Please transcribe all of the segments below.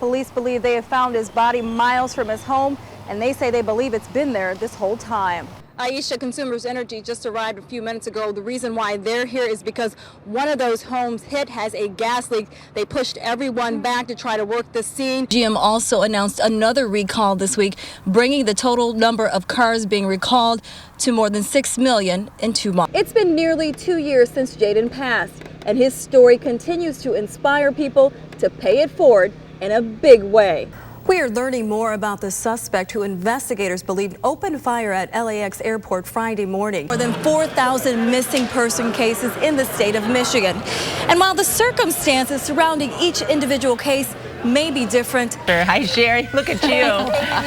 police believe they have found his body miles from his home, and they say they believe it's been there this whole time. Aisha, Consumers Energy just arrived a few minutes ago. The reason why they're here is because one of those homes has a gas leak. They pushed everyone back to try to work the scene. GM also announced another recall this week, bringing the total number of cars being recalled to more than 6 million in 2 months. It's been nearly 2 years since Jaden passed, and his story continues to inspire people to pay it forward in a big way. We are learning more about the suspect who investigators believe opened fire at LAX airport Friday morning. More than 4,000 missing person cases in the state of Michigan. And while the circumstances surrounding each individual case may be different. Hi, Sherry. Look at you.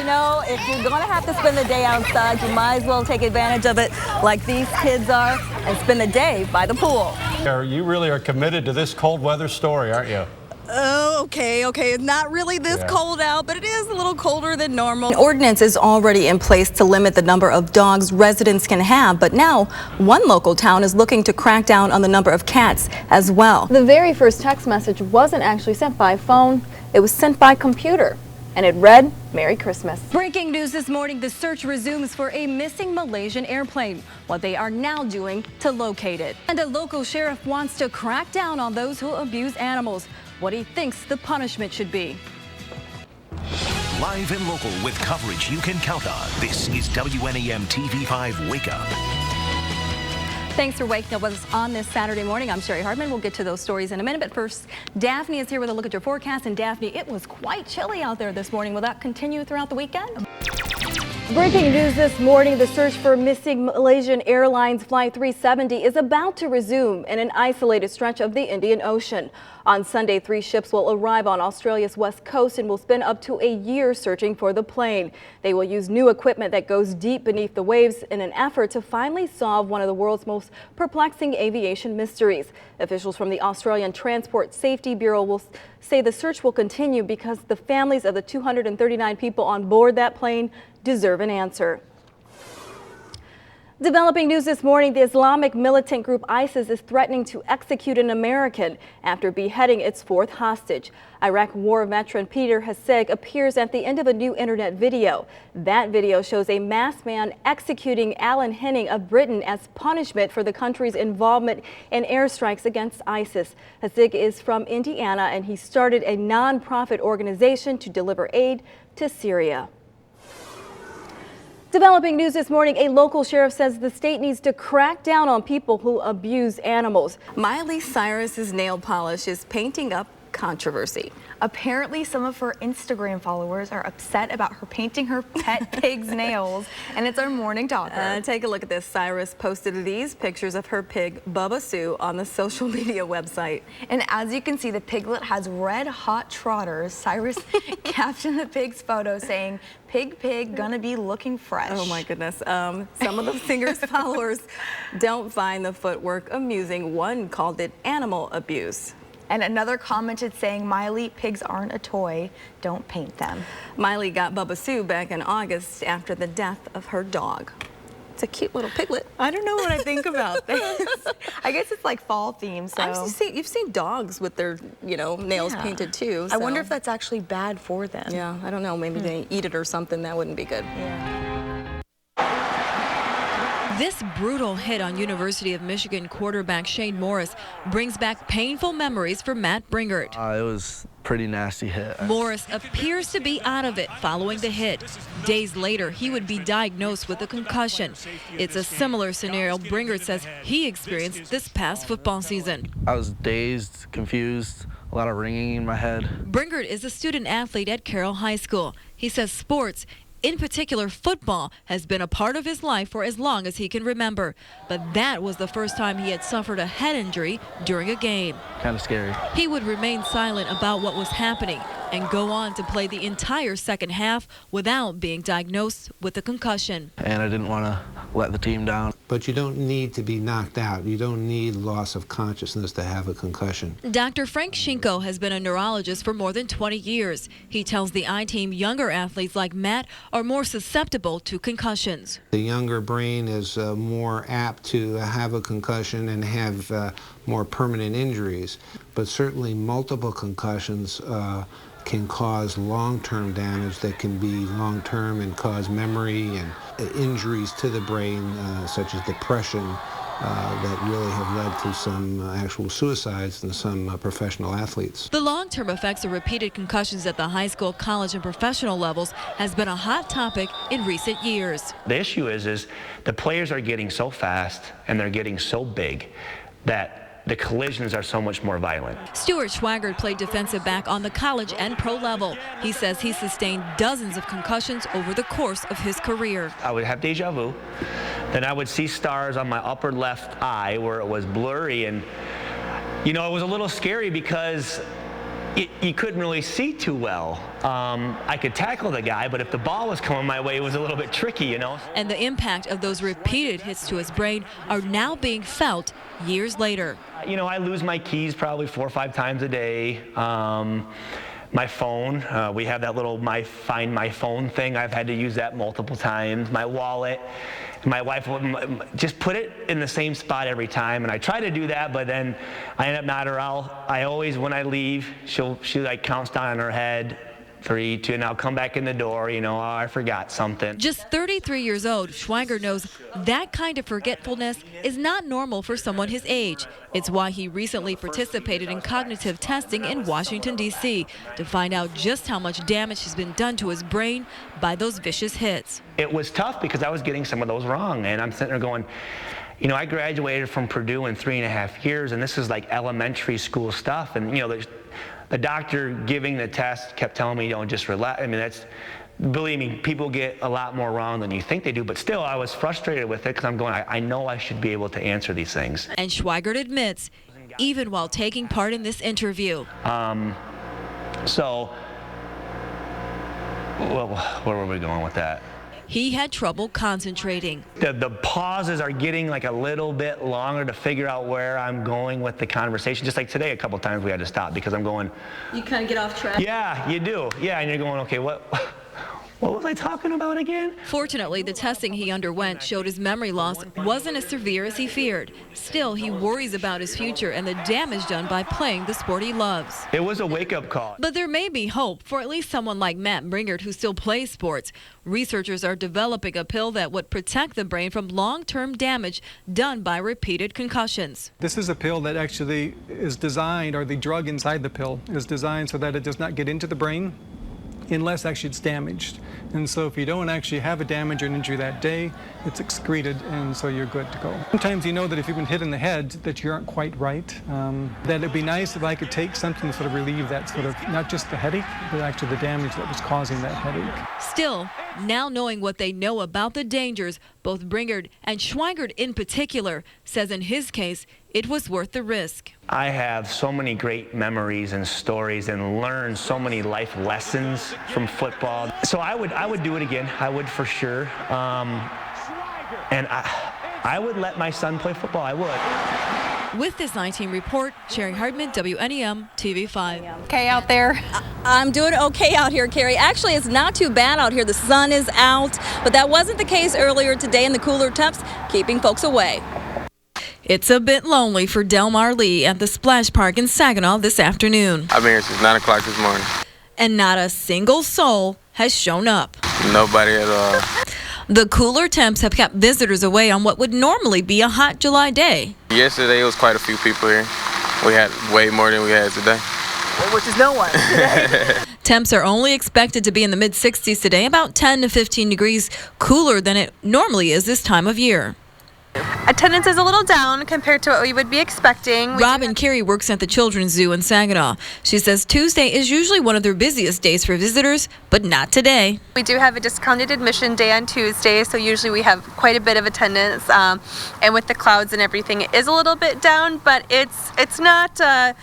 You know, if you're going to have to spend the day outside, you might as well take advantage of it like these kids are and spend the day by the pool. You really are committed to this cold weather story, aren't you? Oh, okay. It's not really this cold out, but it is a little colder than normal. An ordinance is already in place to limit the number of dogs residents can have, but now one local town is looking to crack down on the number of cats as well. The very first text message wasn't actually sent by phone, it was sent by computer. And it read, Merry Christmas. Breaking news this morning, the search resumes for a missing Malaysian airplane. What they are now doing to locate it. And a local sheriff wants to crack down on those who abuse animals. What he thinks the punishment should be. Live and local with coverage you can count on. This is WNAM TV5 Wake Up. Thanks for waking up with us on this Saturday morning. I'm Sherry Hardman. We'll get to those stories in a minute. But first, Daphne is here with a look at your forecast. And Daphne, it was quite chilly out there this morning. Will that continue throughout the weekend? Breaking news this morning, the search for missing Malaysian Airlines Flight 370 is about to resume in an isolated stretch of the Indian Ocean. On Sunday, 3 ships will arrive on Australia's west coast and will spend up to a year searching for the plane. They will use new equipment that goes deep beneath the waves in an effort to finally solve one of the world's most perplexing aviation mysteries. Officials from the Australian Transport Safety Bureau will say the search will continue because the families of the 239 people on board that plane deserve an answer. Developing news this morning, the Islamic militant group ISIS is threatening to execute an American after beheading its 4th hostage. Iraq war veteran Peter Haseg appears at the end of a new internet video. That video shows a masked man executing Alan Henning of Britain as punishment for the country's involvement in airstrikes against ISIS. Haseg is from Indiana and he started a non-profit organization to deliver aid to Syria. Developing news this morning, a local sheriff says the state needs to crack down on people who abuse animals. Miley Cyrus's nail polish is painting up controversy. Apparently, some of her Instagram followers are upset about her painting her pet pig's nails, and it's our morning talker. Take a look at this. Cyrus posted these pictures of her pig, Bubba Sue, on the social media website. And as you can see, the piglet has red hot trotters. Cyrus captioned the pig's photo saying, "Pig, pig, gonna be looking fresh." Oh my goodness. Some of the singer's followers don't find the footwork amusing. One called it animal abuse. And another commented saying, "Miley, pigs aren't a toy. Don't paint them." Miley got Bubba Sue back in August after the death of her dog. It's a cute little piglet. I don't know what I think about this. I guess it's like fall themed. So you've seen dogs with their, nails painted too. I wonder if that's actually bad for them. Yeah, I don't know. Maybe they eat it or something. That wouldn't be good. Yeah. This brutal hit on University of Michigan quarterback Shane Morris brings back painful memories for Matt Bringert. It was a pretty nasty hit. Morris appears to be out of it following the hit. Days later, he would be diagnosed with a concussion. It's a similar scenario Bringert says he experienced this past football season. I was dazed, confused, a lot of ringing in my head. Bringert is a student athlete at Carroll High School. He says sports, in particular football, has been a part of his life for as long as he can remember. But that was the first time he had suffered a head injury during a game. Kind of scary. He would remain silent about what was happening and go on to play the entire second half without being diagnosed with a concussion. And I didn't want to let the team down. But you don't need to be knocked out. You don't need loss of consciousness to have a concussion. Dr. Frank Shinko has been a neurologist for more than 20 years. He tells the I-Team younger athletes like Matt are more susceptible to concussions. The younger brain is more apt to have a concussion and have more permanent injuries. But certainly multiple concussions can cause long-term damage that can be long-term and cause memory and injuries to the brain, such as depression, that really have led to some actual suicides in some professional athletes. The long-term effects of repeated concussions at the high school, college, and professional levels has been a hot topic in recent years. The issue is the players are getting so fast and they're getting so big that the collisions are so much more violent. Stuart Schweigert played defensive back on the college and pro level. He says he sustained dozens of concussions over the course of his career. I would have deja vu. Then I would see stars on my upper left eye where it was blurry, and it was a little scary because you couldn't really see too well. I could tackle the guy, but if the ball was coming my way, it was a little bit tricky, And the impact of those repeated hits to his brain are now being felt years later. I lose my keys probably 4 or 5 times a day. My phone, we have that little Find My Phone thing. I've had to use that multiple times. My wallet. My wife would just put it in the same spot every time, and I try to do that, but then I end up not around. I always, when I leave, she like counts down on her head, 3, 2, and I'll come back in the door, oh, I forgot something. Just 33 years old, Schweigert knows that kind of forgetfulness is not normal for someone his age. It's why he recently participated in cognitive testing in Washington, D.C. to find out just how much damage has been done to his brain by those vicious hits. It was tough because I was getting some of those wrong, and I'm sitting there going, I graduated from Purdue in 3.5 years, and this is like elementary school stuff, and the doctor giving the test kept telling me, just relax. Believe me, people get a lot more wrong than you think they do, but still I was frustrated with it because I'm going, I know I should be able to answer these things. And Schweigert admits, even while taking part in this interview. So, where were we going with that? He had trouble concentrating. The pauses are getting like a little bit longer to figure out where I'm going with the conversation. Just like today, a couple times we had to stop because I'm going. You kind of get off track. Yeah, you do. Yeah, and you're going, okay, what was I talking about again? Fortunately, the testing he underwent showed his memory loss wasn't as severe as he feared. Still, he worries about his future and the damage done by playing the sport he loves. It was a wake-up call. But there may be hope for at least someone like Matt Bringert who still plays sports. Researchers are developing a pill that would protect the brain from long-term damage done by repeated concussions. This is a pill that actually is designed, or the drug inside the pill is designed so that it does not get into the brain unless actually it's damaged. And so if you don't actually have a damage or an injury that day, it's excreted, and so you're good to go. Sometimes you know that if you've been hit in the head that you aren't quite right, that it'd be nice if I could take something to sort of relieve that sort of, not just the headache, but actually the damage that was causing that headache. Still, now knowing what they know about the dangers, both Bringert and Schweigert in particular says in his case, it was worth the risk. I have so many great memories and stories and learned so many life lessons from football. So I would do it again. I would for sure. And I would let my son play football. I would. With this 19 report, Sherry Hardman, WNEM TV5. Okay out there? I'm doing okay out here, Carrie. Actually, it's not too bad out here. The sun is out, but that wasn't the case earlier today in the cooler temps, keeping folks away. It's a bit lonely for Delmar Lee at the Splash Park in Saginaw this afternoon. I've been here since 9 o'clock this morning. And not a single soul has shown up. Nobody at all. The cooler temps have kept visitors away on what would normally be a hot July day. Yesterday, it was quite a few people here. We had way more than we had today. Which is no one today. Temps are only expected to be in the mid-60s today, about 10 to 15 degrees cooler than it normally is this time of year. Attendance is a little down compared to what we would be expecting. Robin Carey works at the Children's Zoo in Saginaw. She says Tuesday is usually one of their busiest days for visitors, but not today. We do have a discounted admission day on Tuesday, so usually we have quite a bit of attendance. And with the clouds and everything, it is a little bit down, but it's not a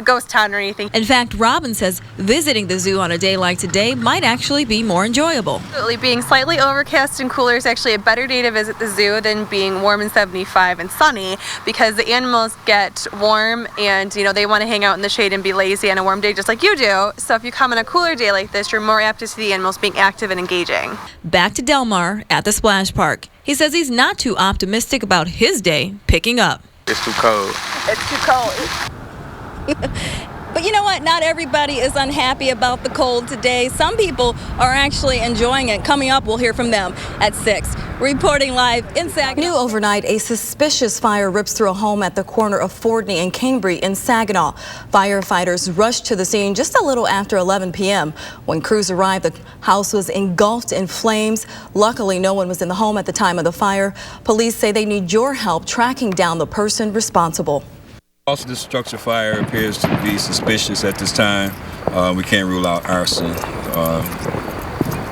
ghost town or anything. In fact, Robin says visiting the zoo on a day like today might actually be more enjoyable. Absolutely. Being slightly overcast and cooler is actually a better day to visit the zoo than being warm and 75 and sunny, because the animals get warm and they want to hang out in the shade and be lazy on a warm day just like you do. So if you come on a cooler day like this, you're more apt to see the animals being active and engaging. Back to Delmar at the Splash Park. He says he's not too optimistic about his day picking up. It's too cold. It's too cold. But you know what? Not everybody is unhappy about the cold today. Some people are actually enjoying it. Coming up, we'll hear from them at 6. Reporting live in Saginaw. New overnight, a suspicious fire rips through a home at the corner of Fordney and Cambry in Saginaw. Firefighters rushed to the scene just a little after 11 p.m. When crews arrived, the house was engulfed in flames. Luckily, no one was in the home at the time of the fire. Police say they need your help tracking down the person responsible. Also, this structure fire appears to be suspicious at this time. We can't rule out arson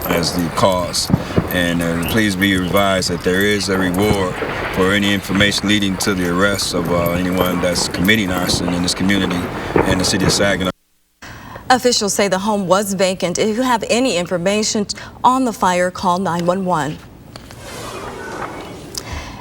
as the cause. And please be advised that there is a reward for any information leading to the arrest of anyone that's committing arson in this community and the city of Saginaw. Officials say the home was vacant. If you have any information on the fire, call 911.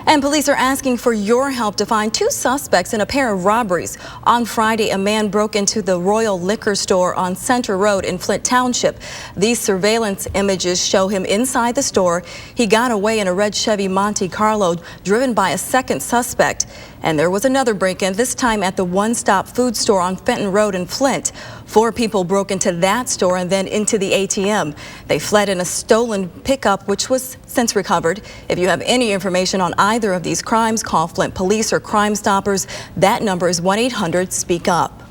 And police are asking for your help to find 2 suspects in a pair of robberies. On Friday, a man broke into the Royal Liquor Store on Center Road in Flint Township. These surveillance images show him inside the store. He got away in a red Chevy Monte Carlo driven by a second suspect. And there was another break-in, this time at the One Stop Food Store on Fenton Road in Flint. 4 people broke into that store and then into the ATM. They fled in a stolen pickup, which was since recovered. If you have any information on either of these crimes, call Flint Police or Crime Stoppers. That number is 1-800-SPEAK-UP.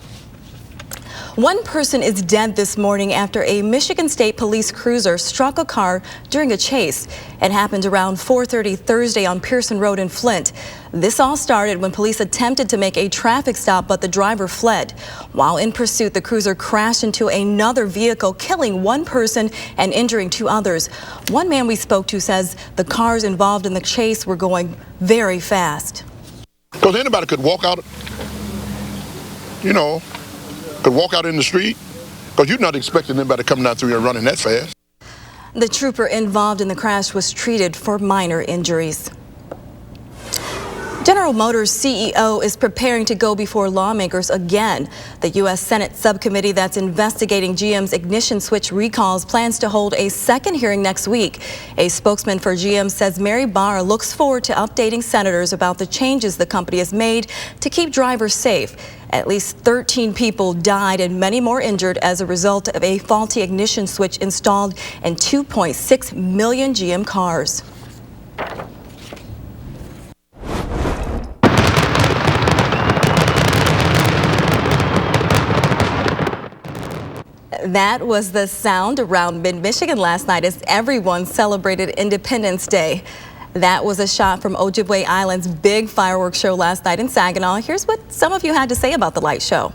One person is dead this morning after a Michigan State Police cruiser struck a car during a chase. It happened around 4:30 Thursday on Pearson Road in Flint. This all started when police attempted to make a traffic stop, but the driver fled. While in pursuit, the cruiser crashed into another vehicle, killing 1 person and injuring 2 others. One man we spoke to says the cars involved in the chase were going very fast. Because anybody could walk out, could walk out in the street, because you're not expecting anybody coming down through here running that fast. The trooper involved in the crash was treated for minor injuries. General Motors CEO is preparing to go before lawmakers again. The U.S. Senate subcommittee that's investigating GM's ignition switch recalls plans to hold a second hearing next week. A spokesman for GM says Mary Barr looks forward to updating senators about the changes the company has made to keep drivers safe. At least 13 people died and many more injured as a result of a faulty ignition switch installed in 2.6 million GM cars. That was the sound around mid-Michigan last night as everyone celebrated Independence Day. That was a shot from Ojibwe Island's big fireworks show last night in Saginaw. Here's what some of you had to say about the light show.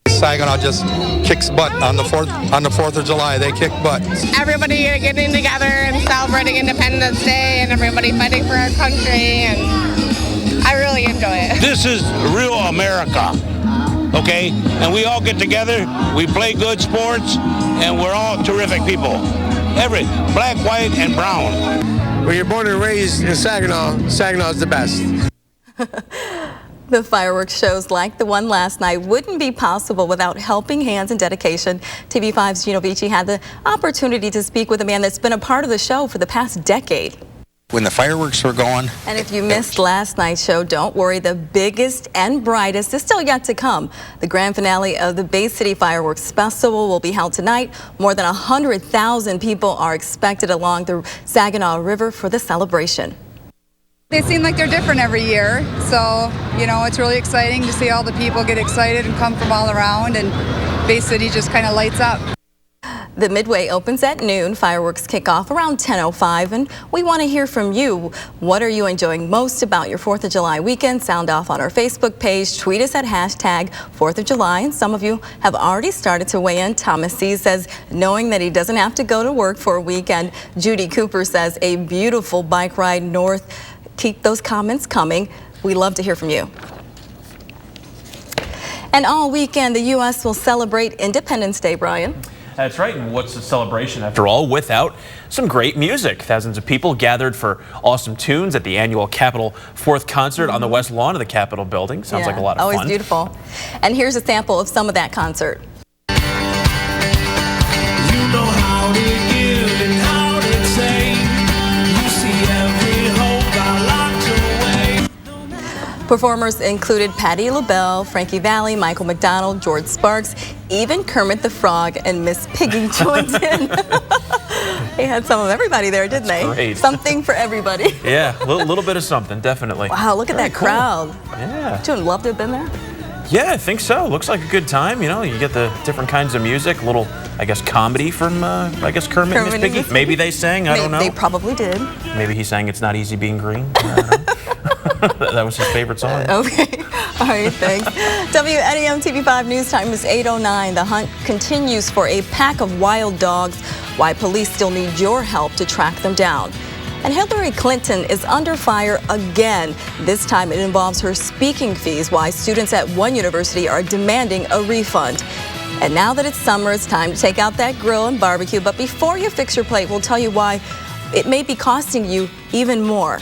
Saginaw just kicks butt on the 4th of July. They kick butt. Everybody getting together and celebrating Independence Day and everybody fighting for our country, and I really enjoy it. This is real America. Okay, and we all get together, we play good sports, and we're all terrific people. Every black, white, and brown. When you're born and raised in Saginaw, Saginaw's the best. The fireworks shows like the one last night wouldn't be possible without helping hands and dedication. TV5's Gino Vici had the opportunity to speak with a man that's been a part of the show for the past decade. When the fireworks were going. And if you missed last night's show, don't worry, the biggest and brightest is still yet to come. The grand finale of the Bay City Fireworks Festival will be held tonight. More than 100,000 people are expected along the Saginaw River for the celebration. They seem like they're different every year, so it's really exciting to see all the people get excited and come from all around, and Bay City just kind of lights up. The Midway opens at noon. Fireworks kick off around 10:05, and we want to hear from you. What are you enjoying most about your 4th of July weekend? Sound off on our Facebook page. Tweet us at #4th of July. And some of you have already started to weigh in. Thomas C. says, knowing that he doesn't have to go to work for a weekend. Judy Cooper says, a beautiful bike ride north. Keep those comments coming. We love to hear from you. And all weekend, the U.S. will celebrate Independence Day, Brian. That's right, and what's a celebration after all without some great music? Thousands of people gathered for awesome tunes at the annual Capitol 4th concert on the west lawn of the Capitol building. Sounds like a lot of fun. Always beautiful. And here's a sample of some of that concert. You know how to give and how to take. You see every hope I locked away. Performers included Patti LaBelle, Frankie Valli, Michael McDonald, George Sparks, Even Kermit the Frog and Miss Piggy joined in. They had some of everybody there, didn't they? Great. Something for everybody. Yeah, a little bit of something, definitely. Wow, look at Very that cool. crowd. Yeah. Would you have loved to have been there? Yeah, I think so. Looks like a good time. You know, you get the different kinds of music, a little, I guess, comedy from, I guess, Kermit and Miss Piggy. Maybe they sang, I don't know. They probably did. Maybe he sang It's Not Easy Being Green. I don't know. That was his favorite song. Okay. All right, thanks. WNEM TV5 News Time is 8:09. The hunt continues for a pack of wild dogs. Why police still need your help to track them down. And Hillary Clinton is under fire again. This time it involves her speaking fees, why students at one university are demanding a refund. And now that it's summer, it's time to take out that grill and barbecue. But before you fix your plate, we'll tell you why it may be costing you even more.